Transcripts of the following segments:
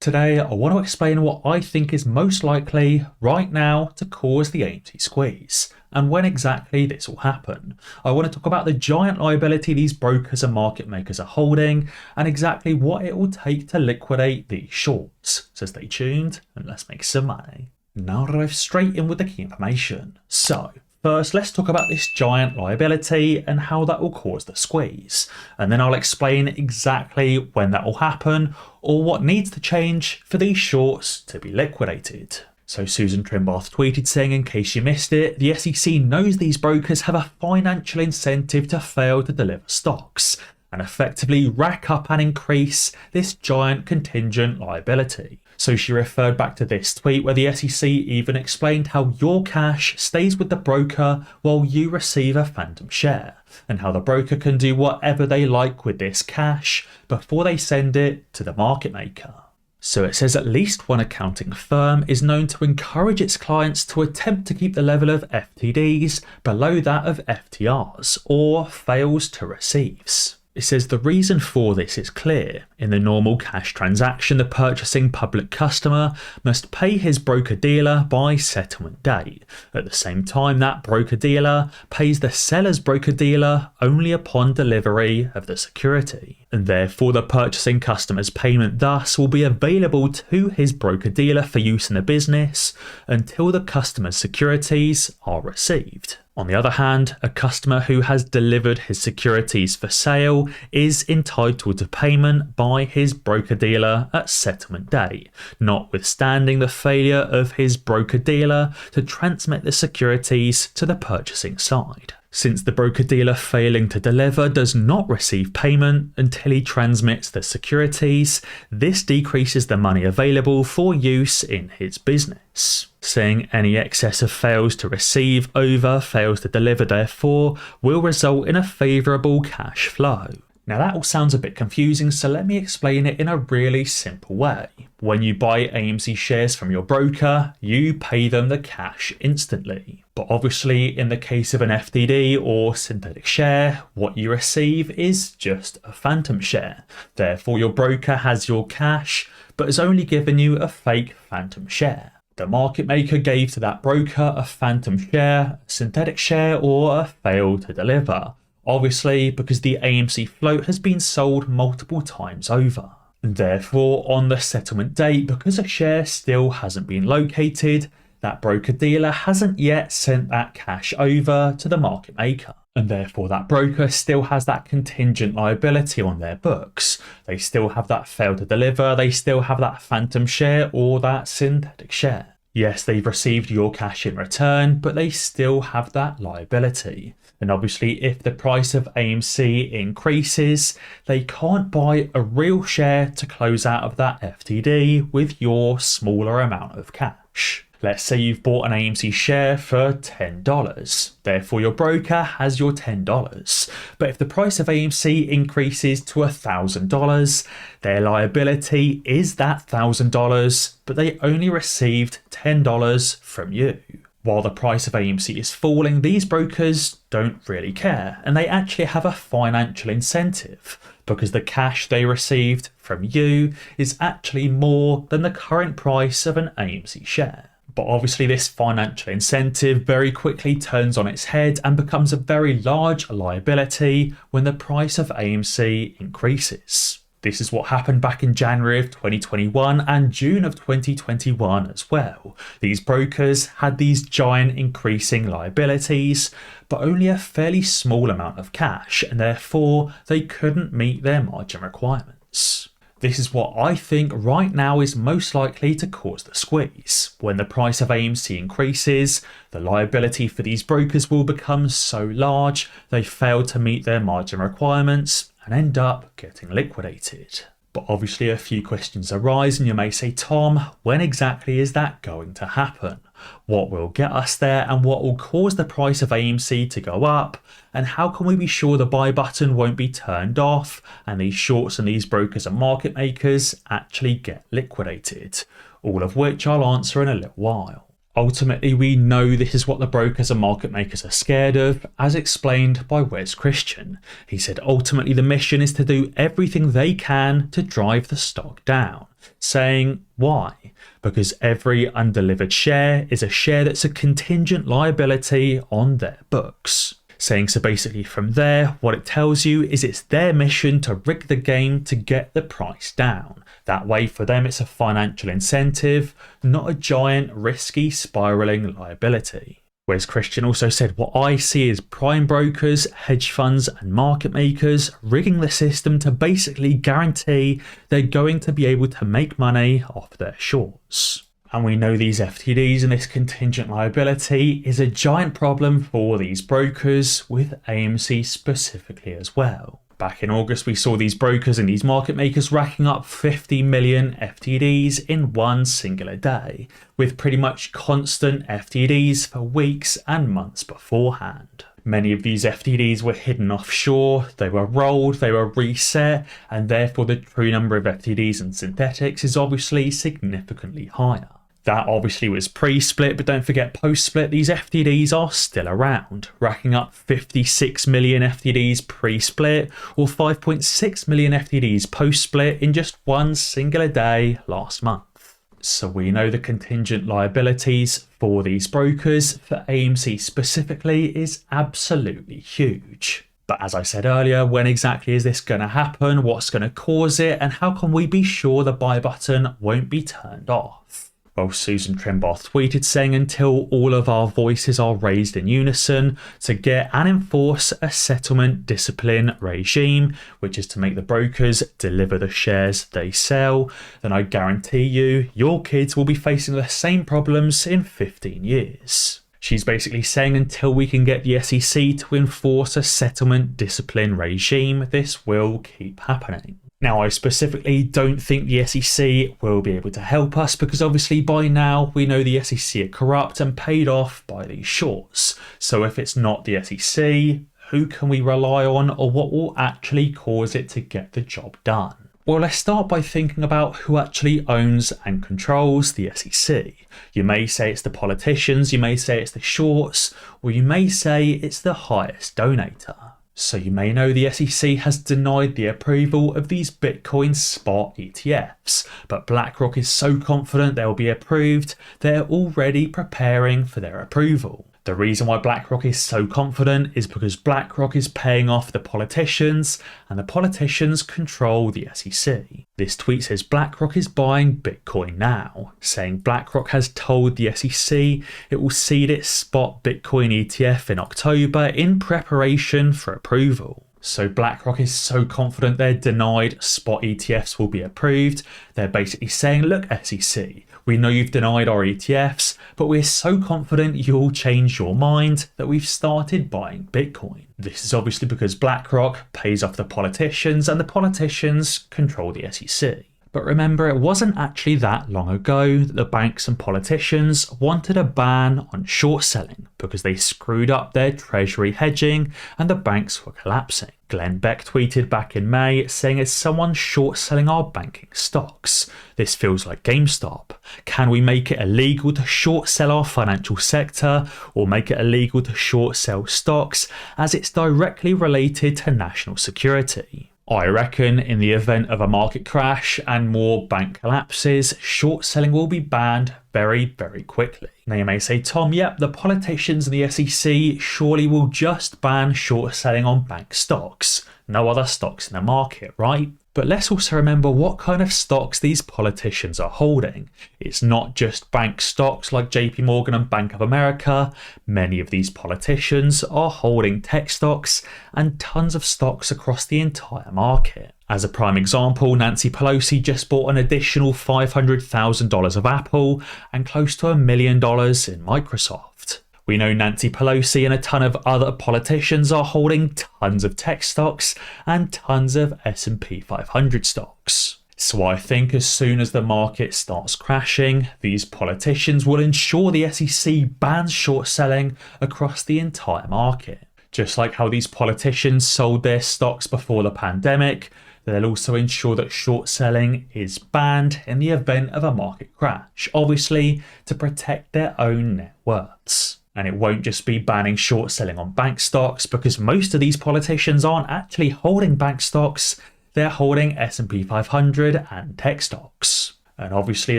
Today, I want to explain what I think is most likely right now to cause the AMC squeeze, and when exactly this will happen. I want to talk about the giant liability these brokers and market makers are holding, and exactly what it will take to liquidate these shorts. So stay tuned and let's make some money. Now I'll dive straight in with the key information. So, first, let's talk about this giant liability and how that will cause the squeeze. And then I'll explain exactly when that will happen or what needs to change for these shorts to be liquidated. So Susan Trimbath tweeted saying, in case you missed it, the SEC knows these brokers have a financial incentive to fail to deliver stocks and effectively rack up and increase this giant contingent liability. So she referred back to this tweet where the SEC even explained how your cash stays with the broker while you receive a phantom share, and how the broker can do whatever they like with this cash before they send it to the market maker. So it says at least one accounting firm is known to encourage its clients to attempt to keep the level of FTDs below that of FTRs, or fails to receives. It says the reason for this is clear. In the normal cash transaction, the purchasing public customer must pay his broker-dealer by settlement date. At the same time, that broker-dealer pays the seller's broker-dealer only upon delivery of the security. And therefore, the purchasing customer's payment thus will be available to his broker-dealer for use in the business until the customer's securities are received. On the other hand, a customer who has delivered his securities for sale is entitled to payment by his broker-dealer at settlement date, notwithstanding the failure of his broker-dealer to transmit the securities to the purchasing side. Since the broker-dealer failing to deliver does not receive payment until he transmits the securities, this decreases the money available for use in his business. Saying any excess of fails to receive over fails to deliver therefore will result in a favourable cash flow. Now that all sounds a bit confusing, so let me explain it in a really simple way. When you buy AMC shares from your broker, you pay them the cash instantly. But obviously in the case of an FTD or synthetic share, what you receive is just a phantom share. Therefore your broker has your cash, but has only given you a fake phantom share. The market maker gave to that broker a phantom share, a synthetic share, or a fail to deliver. Obviously, because the AMC float has been sold multiple times over. Therefore, on the settlement date, because a share still hasn't been located, that broker-dealer hasn't yet sent that cash over to the market maker. And therefore, that broker still has that contingent liability on their books. They still have that fail to deliver, they still have that phantom share or that synthetic share. Yes, they've received your cash in return, but they still have that liability. And obviously, if the price of AMC increases, they can't buy a real share to close out of that FTD with your smaller amount of cash. Let's say you've bought an AMC share for $10. Therefore, your broker has your $10. But if the price of AMC increases to $1,000, their liability is that $1,000, but they only received $10 from you. While the price of AMC is falling, these brokers don't really care, and they actually have a financial incentive because the cash they received from you is actually more than the current price of an AMC share. But obviously this financial incentive very quickly turns on its head and becomes a very large liability when the price of AMC increases. This is what happened back in January of 2021 and June of 2021 as well. These brokers had these giant increasing liabilities, but only a fairly small amount of cash, and therefore they couldn't meet their margin requirements. This is what I think right now is most likely to cause the squeeze. When the price of AMC increases, the liability for these brokers will become so large they fail to meet their margin requirements and end up getting liquidated. But obviously a few questions arise, and you may say, Tom, when exactly is that going to happen? What will get us there, and what will cause the price of AMC to go up? And how can we be sure the buy button won't be turned off and these shorts and these brokers and market makers actually get liquidated? All of which I'll answer in a little while. Ultimately, we know this is what the brokers and market makers are scared of, as explained by Wes Christian. He said ultimately the mission is to do everything they can to drive the stock down, saying why? Because every undelivered share is a share that's a contingent liability on their books. Saying so basically from there, what it tells you is it's their mission to rig the game to get the price down. That way for them it's a financial incentive, not a giant risky spiralling liability. Whereas Christian also said what I see is prime brokers, hedge funds and market makers rigging the system to basically guarantee they're going to be able to make money off their shorts. And we know these FTDs and this contingent liability is a giant problem for these brokers, with AMC specifically as well. Back in August, we saw these brokers and these market makers racking up 50 million FTDs in one singular day, with pretty much constant FTDs for weeks and months beforehand. Many of these FTDs were hidden offshore, they were rolled, they were reset, and therefore the true number of FTDs and synthetics is obviously significantly higher. That obviously was pre-split, but don't forget post-split, these FTDs are still around, racking up 56 million FTDs pre-split or 5.6 million FTDs post-split in just one singular day last month. So we know the contingent liabilities for these brokers, for AMC specifically, is absolutely huge. But as I said earlier, when exactly is this going to happen, what's going to cause it, and how can we be sure the buy button won't be turned off? Well, Susan Trimbar tweeted saying until all of our voices are raised in unison to get and enforce a settlement discipline regime, which is to make the brokers deliver the shares they sell, then I guarantee you, your kids will be facing the same problems in 15 years. She's basically saying until we can get the SEC to enforce a settlement discipline regime, this will keep happening. Now, I specifically don't think the SEC will be able to help us because obviously by now we know the SEC are corrupt and paid off by these shorts. So if it's not the SEC, who can we rely on, or what will actually cause it to get the job done? Well, let's start by thinking about who actually owns and controls the SEC. You may say it's the politicians, you may say it's the shorts, or you may say it's the highest donator. So you may know the SEC has denied the approval of these Bitcoin spot ETFs, but BlackRock is so confident they'll be approved, they're already preparing for their approval. The reason why BlackRock is so confident is because BlackRock is paying off the politicians, and the politicians control the SEC. This tweet says BlackRock is buying Bitcoin now, saying BlackRock has told the SEC it will seed its spot Bitcoin ETF in October in preparation for approval. So BlackRock is so confident they're denied spot ETFs will be approved, they're basically saying, look SEC, we know you've denied our ETFs, but we're so confident you'll change your mind that we've started buying Bitcoin. This is obviously because BlackRock pays off the politicians and the politicians control the SEC. But remember, it wasn't actually that long ago that the banks and politicians wanted a ban on short selling because they screwed up their treasury hedging and the banks were collapsing. Glenn Beck tweeted back in May saying, is someone short selling our banking stocks? This feels like GameStop. Can we make it illegal to short sell our financial sector or make it illegal to short sell stocks as it's directly related to national security? I reckon in the event of a market crash and more bank collapses, short selling will be banned very, very quickly. Now you may say, Tom, yep, the politicians and the SEC surely will just ban short selling on bank stocks. No other stocks in the market, right? But let's also remember what kind of stocks these politicians are holding. It's not just bank stocks like JP Morgan and Bank of America. Many of these politicians are holding tech stocks and tons of stocks across the entire market. As a prime example, Nancy Pelosi just bought an additional $500,000 of Apple and close to $1 million in Microsoft. We know Nancy Pelosi and a ton of other politicians are holding tons of tech stocks and tons of S&P 500 stocks. So I think as soon as the market starts crashing, these politicians will ensure the SEC bans short selling across the entire market. Just like how these politicians sold their stocks before the pandemic, They'll also ensure that short selling is banned in the event of a market crash, obviously to protect their own net worths. And it won't just be banning short selling on bank stocks, because most of these politicians aren't actually holding bank stocks, they're holding S&P 500 and tech stocks. And obviously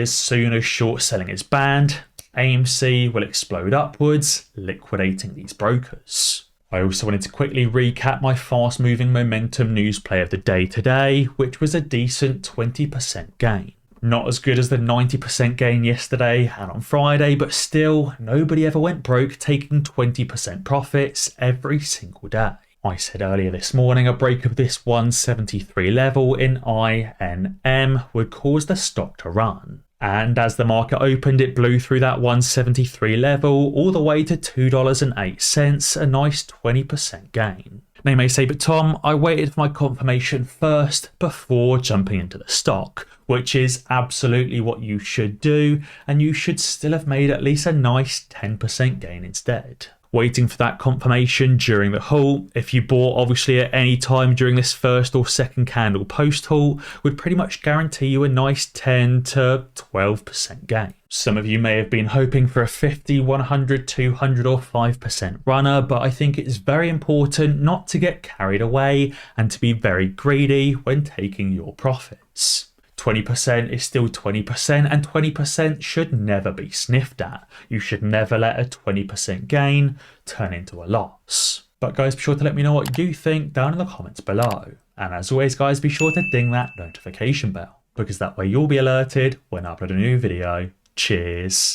as soon as short selling is banned, AMC will explode upwards, liquidating these brokers. I also wanted to quickly recap my fast moving momentum news play of the day today, which was a decent 20% gain. Not as good as the 90% gain yesterday and on Friday, but still, nobody ever went broke taking 20% profits every single day. I said earlier this morning a break of this 173 level in INM would cause the stock to run. And as the market opened, it blew through that 173 level all the way to $2.08, a nice 20% gain. Now you may say, but Tom, I waited for my confirmation first before jumping into the stock, which is absolutely what you should do, and you should still have made at least a nice 10% gain instead. Waiting for that confirmation during the halt, if you bought obviously at any time during this first or second candle post halt, would pretty much guarantee you a nice 10 to 12% gain. Some of you may have been hoping for a 50, 100, 200 or 5% runner, but I think it's very important not to get carried away and to be very greedy when taking your profits. 20% is still 20%, and 20% should never be sniffed at. You should never let a 20% gain turn into a loss. But guys, be sure to let me know what you think down in the comments below. And as always guys, be sure to ding that notification bell, because that way you'll be alerted when I upload a new video. Cheers.